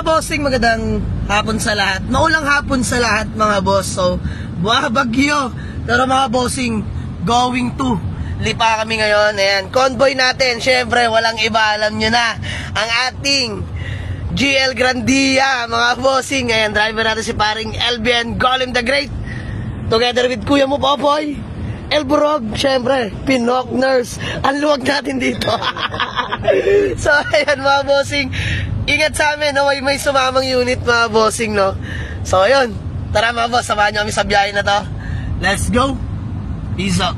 bossing, magandang hapon sa lahat. Maulang hapon sa lahat mga boss. So, buwabagyo. Pero mga bossing, going to Lipa kami ngayon. Ayan, convoy natin. Syempre, walang iba, alam nyo na. Ang ating GL Grandia, mga bossing. Ayan, driver natin si paring LBN Golem the Great. Together with kuya mo, Popoy. Elborog, syempre, Pinok Nurse. Ang luwag natin dito. So, ayan mga bossing. Ingat sa amin, no? May sumamang unit mga bossing, no? So, ayun. Tara mga boss, samahan nyo kami sa biyahe na to. Let's go. Peace out.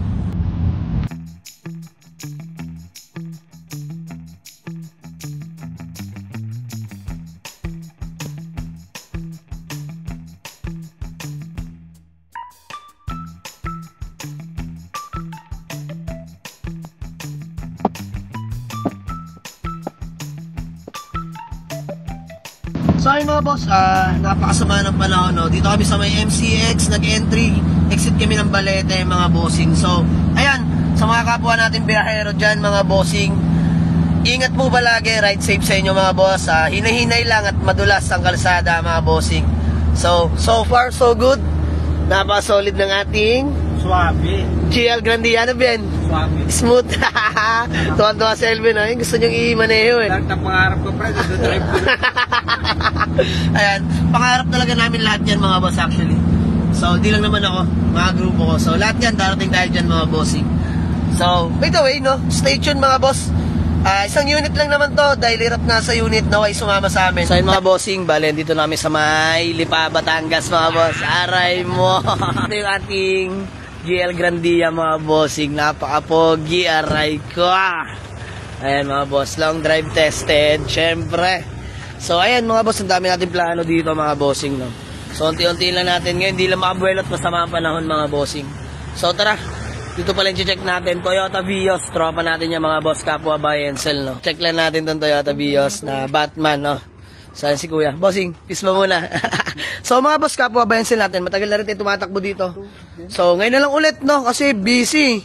So ayun mga boss, napakasama ng panahon, no? Dito kami sa may MCX, nag-entry, exit kami ng Balete mga bossing. So, ayan, sa mga kapwa natin biyahero dyan mga bossing, ingat po palagi, ride safe sa inyo mga boss. Hinahinay lang at madulas ang kalsada mga bossing. So far so good. Napaka-solid ng ating Suabe. GL Grandia, ano Ben? Suabe. Smooth. Tuwan-tuwa si Elvin, no? Gusto niyong i-maneho eh. Lahat ng pangarap ko, pre, drive ko. Ayan, pangarap talaga namin lahat yan mga boss actually. So, di lang naman ako, mga grupo ko. So, lahat yan, darating tayo dyan mga bossing. So, by the way, no, stay tuned mga boss. Isang unit lang naman to, dahil hirap na sa unit na way sumama sa amin. So, yun mga bossing, bale, dito namin sa may Lipa, Batangas mga boss. Aray mo. Ito yung ating GL Grandia mga bossing. Napaka-pogi, aray ko. Ayan mga boss, long drive tested, syempre. So ayan mga boss, ang dami natin plano dito mga bossing, no? So unti-unti lang natin ngayon, hindi lang makabuelo at masama ang panahon mga bossing. So tara, dito pala yung check natin, Toyota Vios, tropa natin yung mga boss, kapwa buy and sell, no? Check lang natin tong Toyota Vios na Batman, no? Saan si kuya? Bossing, kiss mo muna. So mga boss, kapwa buy and sell natin, matagal na rin tayo tumatakbo dito. So ngayon na lang ulit, no? Kasi busy.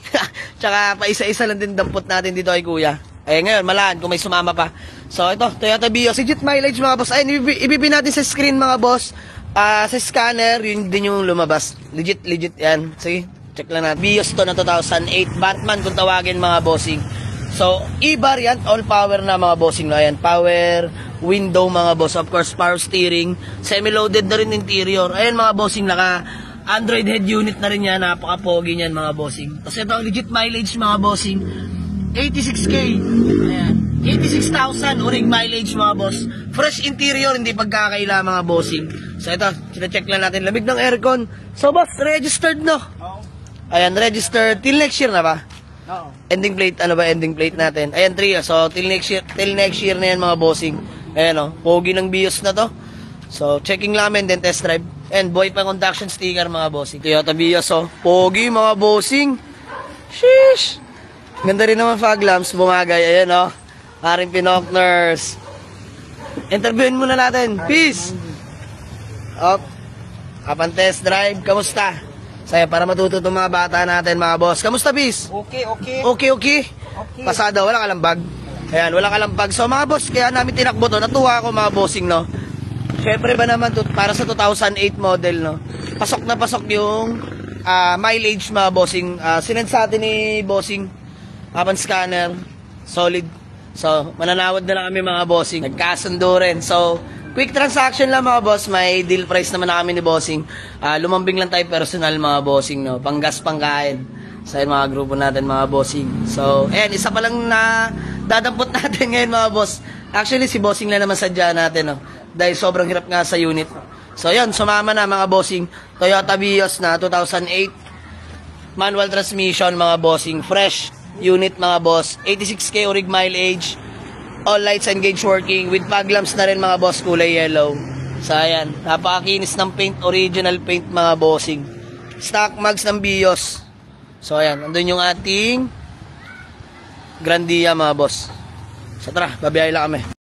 Tsaka pa isa-isa lang din dampot natin dito kay kuya. Eh ngayon, malaan kung may sumama pa. So ito, Toyota Vios, legit mileage mga boss. Ayun, ibibigay natin sa screen mga boss. Sa scanner, yun din yung lumabas. Legit yan. Sige, check lang natin. Vios to na 2008, Batman kung tawagin mga bossing. So, e-variant, all power na mga bossing. No? Ayan, power window mga boss. Of course, power steering. Semi-loaded na rin interior. Ayan mga bossing, naka Android head unit na rin yan. Napaka-pogi niyan mga bossing. Kasi ito, legit mileage mga bossing. 86K. Ayan. 86,000 uring mileage mga boss. Fresh interior, hindi pagkakaila mga bossing. So ito, sina-check lang natin. Lamig ng aircon. So boss, registered no? Oo. Ayan, registered. Till next year na ba? Oo. Ending plate, ano ba ending plate natin? Ayan, 3. So till next year na yan mga bossing. Ayan o, pogi ng BIOS na to. So checking namin, then test drive. And buhay pa conduction sticker mga bossing. Toyota BIOS o, pogi mga bossing. Sheesh. Ganda rin naman fog lamps, bumagay. Ayan o, paring Pinok Nurse. Interviewin muna natin. Peace! Up ang test drive. Kamusta? Saya para matuto itong mga bata natin mga boss. Kamusta, Peace? Okay. Pasada, wala kalambag. Ayan, wala kalambag. So mga boss, kaya namin tinakbo to. Natuwa ako mga bossing, no? Siyempre ba naman, para sa 2008 model, no? Pasok na pasok yung mileage mga bossing. Sinend sa atin ni bossing. Papan scanner, solid. So, mananawad na lang kami mga bossing. Nagkasundo rin. So, quick transaction lang mga boss. May deal price naman na kami ni bossing. Lumambing lang tayo personal mga bossing, no? Panggas, pangkain. Sa mga grupo natin mga bossing. So, ayan, isa pa lang na dadampot natin ngayon mga boss. Actually, si bossing lang naman sadya natin, no? Dahil sobrang hirap nga sa unit. So, yun, sumama na mga bossing. Toyota Vios na 2008. Manual transmission mga bossing. Fresh unit mga boss, 86K urig mileage, all lights and gauge working, with fog lamps na rin mga boss, kulay yellow. So ayan, napakakinis ng paint, original paint mga bossing. Stock mags ng BIOS. So ayan, andun yung ating Grandia mga boss. So tara, babiyahe lang kami.